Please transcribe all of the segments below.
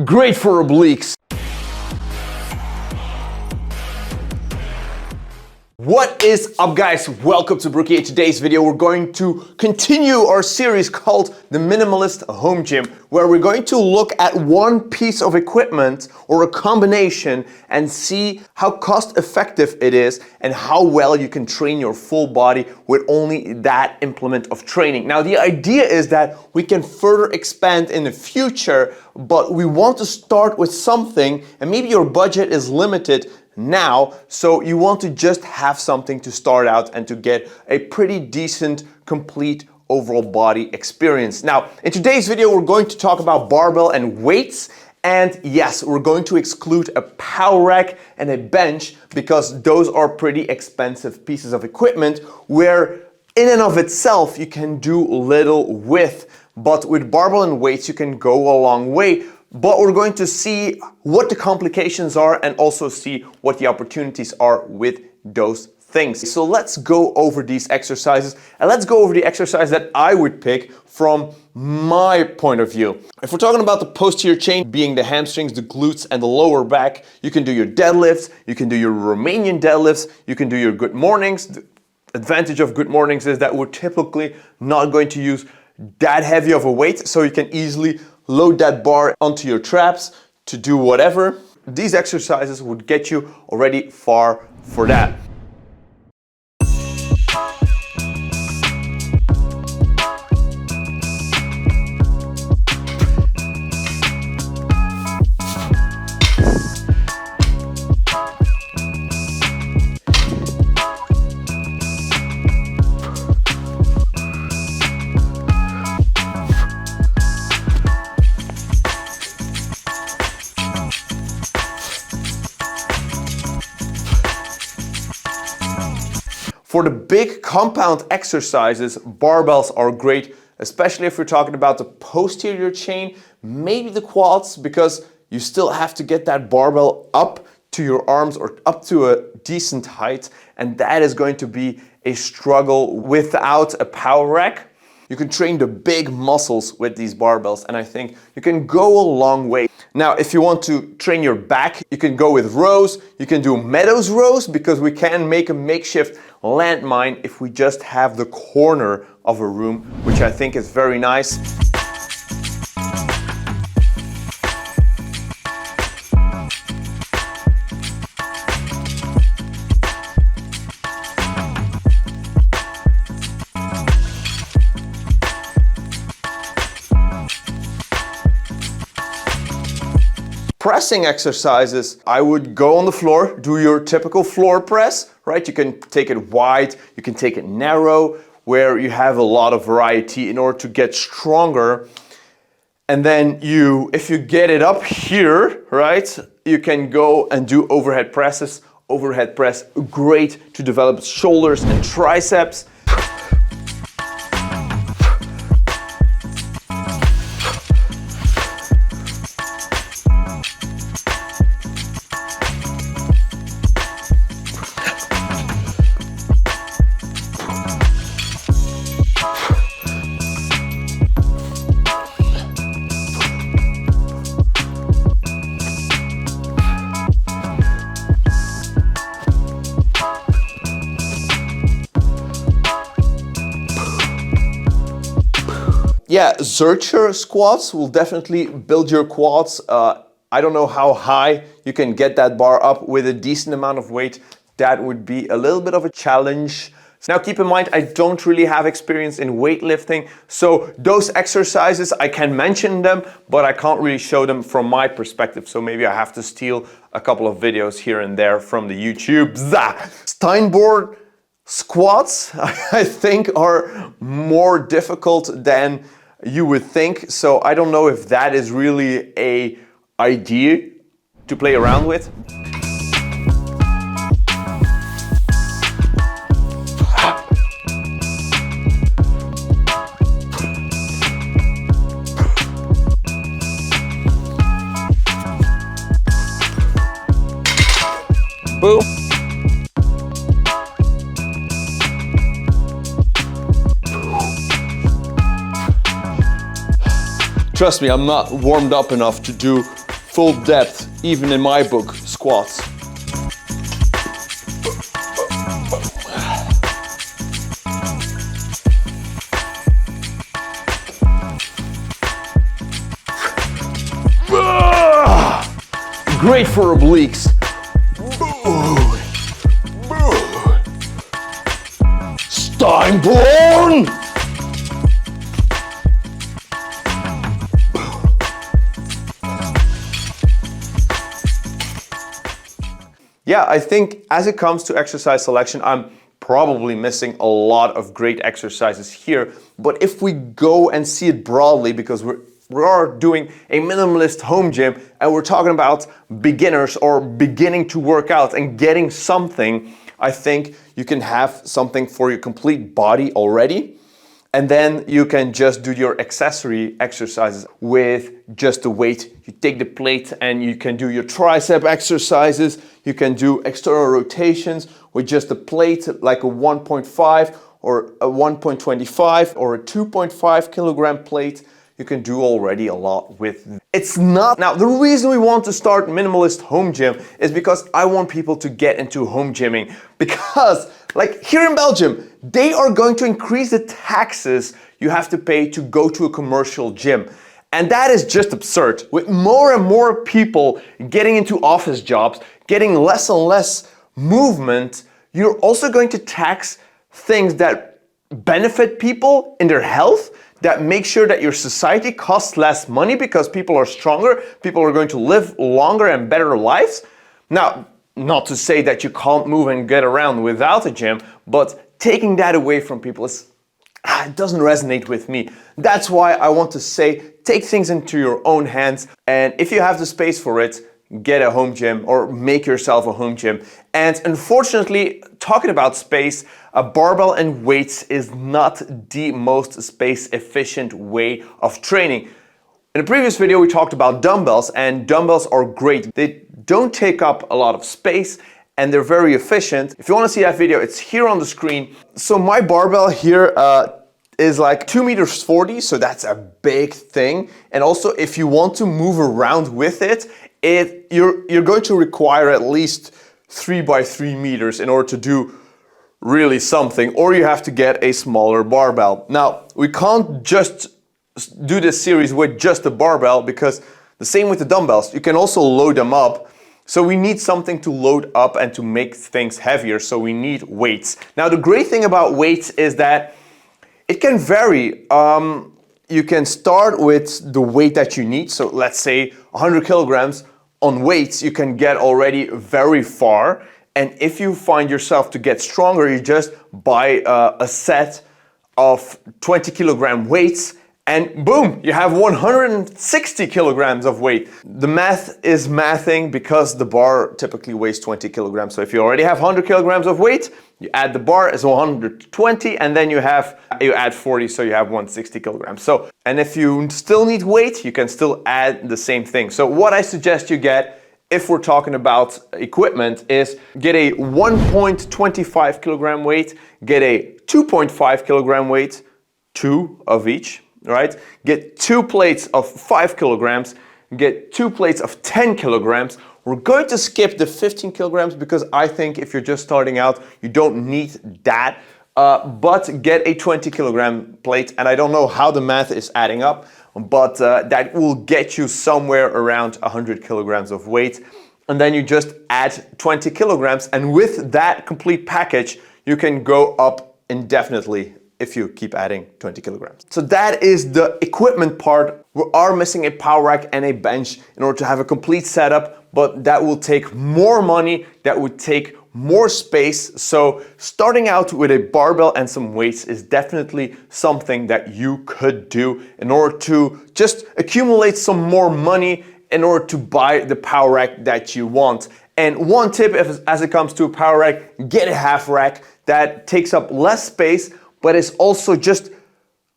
great for obliques. What is up, guys? Welcome to Barrookie. In today's video, we're going to continue our series called the Minimalist Home Gym, where we're going to look at one piece of equipment or a combination and see how cost effective it is and how well you can train your full body with only that implement of training. Now, the idea is that we can further expand in the future, but we want to start with something, and maybe your budget is limited now, so you want to just have something to start out and to get a pretty decent, complete overall body experience. Now, in today's video, we're going to talk about barbell and weights. And yes, we're going to exclude a power rack and a bench because those are pretty expensive pieces of equipment where in and of itself you can do little with. But with barbell and weights, you can go a long way. But we're going to see what the complications are and also see what the opportunities are with those things. So let's go over these exercises, and let's go over the exercise that I would pick from my point of view. If we're talking about the posterior chain, being the hamstrings, the glutes, and the lower back, you can do your deadlifts, you can do your Romanian deadlifts, you can do your good mornings. The advantage of good mornings is that we're typically not going to use that heavy of a weight, so you can easily load that bar onto your traps to do whatever. These exercises would get you already far for that. For the big compound exercises, barbells are great, especially if you're talking about the posterior chain, maybe the quads, because you still have to get that barbell up to your arms or up to a decent height, and that is going to be a struggle without a power rack. You can train the big muscles with these barbells, and I think you can go a long way. Now, if you want to train your back, you can go with rows. You can do meadows rows because we can make a makeshift landmine if we just have the corner of a room, which I think is very nice. Pressing exercises, I would go on the floor, do your typical floor press, right? You can take it wide, you can take it narrow, where you have a lot of variety in order to get stronger. And then if you get it up here, right, you can go and do overhead presses. Overhead press, great to develop shoulders and triceps. Yeah, Zercher squats will definitely build your quads. I don't know how high you can get that bar up with a decent amount of weight. That would be a little bit of a challenge. Now keep in mind, I don't really have experience in weightlifting, so those exercises, I can mention them, but I can't really show them from my perspective. So maybe I have to steal a couple of videos here and there from the YouTube. Steinboard squats, I think, are more difficult than you would think. So I don't know if that is really an idea to play around with. Boom. Trust me, I'm not warmed up enough to do full depth, even in my book, squats. Great for obliques. Steinborn! Yeah, I think as it comes to exercise selection, I'm probably missing a lot of great exercises here. But if we go and see it broadly, because we are doing a minimalist home gym and we're talking about beginners or beginning to work out and getting something, I think you can have something for your complete body already. And then you can just do your accessory exercises with just the weight. You take the plate and you can do your tricep exercises. You can do external rotations with just a plate, like a 1.5 or a 1.25 or a 2.5 kilogram plate. You can do already a lot with. It's not. Now, the reason we want to start minimalist home gym is because I want people to get into home gymming. Because, like here in Belgium, they are going to increase the taxes you have to pay to go to a commercial gym. And that is just absurd. With more and more people getting into office jobs, getting less and less movement, you're also going to tax things that benefit people in their health, that make sure that your society costs less money because people are stronger, people are going to live longer and better lives. Now, not to say that you can't move and get around without a gym, but taking that away from people it doesn't resonate with me. That's why I want to say, take things into your own hands, and if you have the space for it, get a home gym or make yourself a home gym. And unfortunately, talking about space, a barbell and weights is not the most space efficient way of training. In a previous video, we talked about dumbbells, and dumbbells are great. They don't take up a lot of space and they're very efficient. If you want to see that video, it's here on the screen. So my barbell here is like 2 meters 40, so that's a big thing. And also, if you want to move around with it, you're going to require at least 3 by 3 meters in order to do really something, or you have to get a smaller barbell. Now, we can't just do this series with just a barbell, because the same with the dumbbells, you can also load them up. So we need something to load up and to make things heavier, so we need weights. Now, the great thing about weights is that it can vary. You can start with the weight that you need. So let's say 100 kilograms on weights, you can get already very far. And if you find yourself to get stronger, you just buy a set of 20 kilogram weights, and boom, you have 160 kilograms of weight. The math is mathing because the bar typically weighs 20 kilograms. So if you already have 100 kilograms of weight, you add the bar as 120, and then you add 40, so you have 160 kilograms. So, and if you still need weight, you can still add the same thing. So what I suggest you get, if we're talking about equipment, is get a 1.25 kilogram weight, get a 2.5 kilogram weight, 2 of each, right? Get 2 plates of 5 kilograms, get 2 plates of 10 kilograms. We're going to skip the 15 kilograms because I think if you're just starting out, you don't need that. But get a 20 kilogram plate, and I don't know how the math is adding up, but that will get you somewhere around 100 kilograms of weight. And then you just add 20 kilograms, and with that complete package, you can go up indefinitely if you keep adding 20 kilograms. So that is the equipment part. We are missing a power rack and a bench in order to have a complete setup, but that will take more money, that would take more space. So starting out with a barbell and some weights is definitely something that you could do in order to just accumulate some more money in order to buy the power rack that you want. And one tip as it comes to a power rack, get a half rack that takes up less space, but it's also just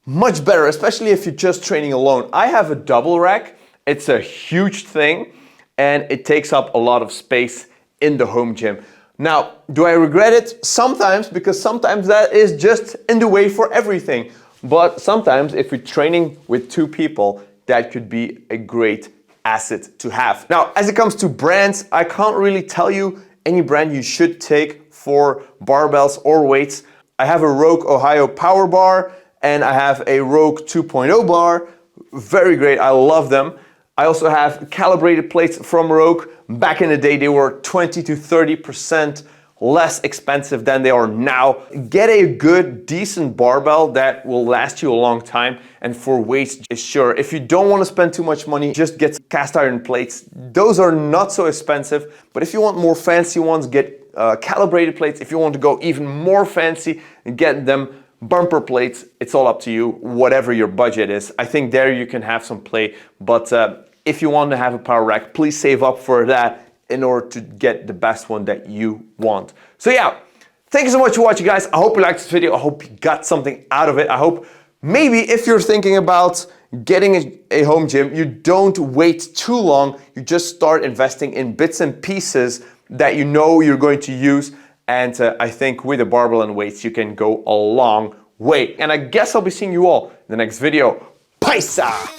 much better, especially if you're just training alone. I have a double rack. It's a huge thing, and it takes up a lot of space in the home gym. Now, do I regret it? Sometimes, because sometimes that is just in the way for everything. But sometimes if you're training with 2 people, that could be a great asset to have. Now, as it comes to brands, I can't really tell you any brand you should take for barbells or weights. I have a Rogue Ohio Power Bar and I have a Rogue 2.0 bar. Very great, I love them. I also have calibrated plates from Rogue. Back in the day, they were 20 to 30% less expensive than they are now. Get a good, decent barbell that will last you a long time. And for weights, sure, if you don't want to spend too much money, just get cast iron plates. Those are not so expensive, but if you want more fancy ones, get calibrated plates. If you want to go even more fancy, get them bumper plates. It's all up to you, whatever your budget is. I think there you can have some play, but if you want to have a power rack, please save up for that in order to get the best one that you want. So yeah, thank you so much for watching, guys. I hope you liked this video. I hope you got something out of it. I hope maybe if you're thinking about getting a home gym, you don't wait too long. You just start investing in bits and pieces that you know you're going to use. And I think with a barbell and weights, you can go a long way. And I guess I'll be seeing you all in the next video. Peace out.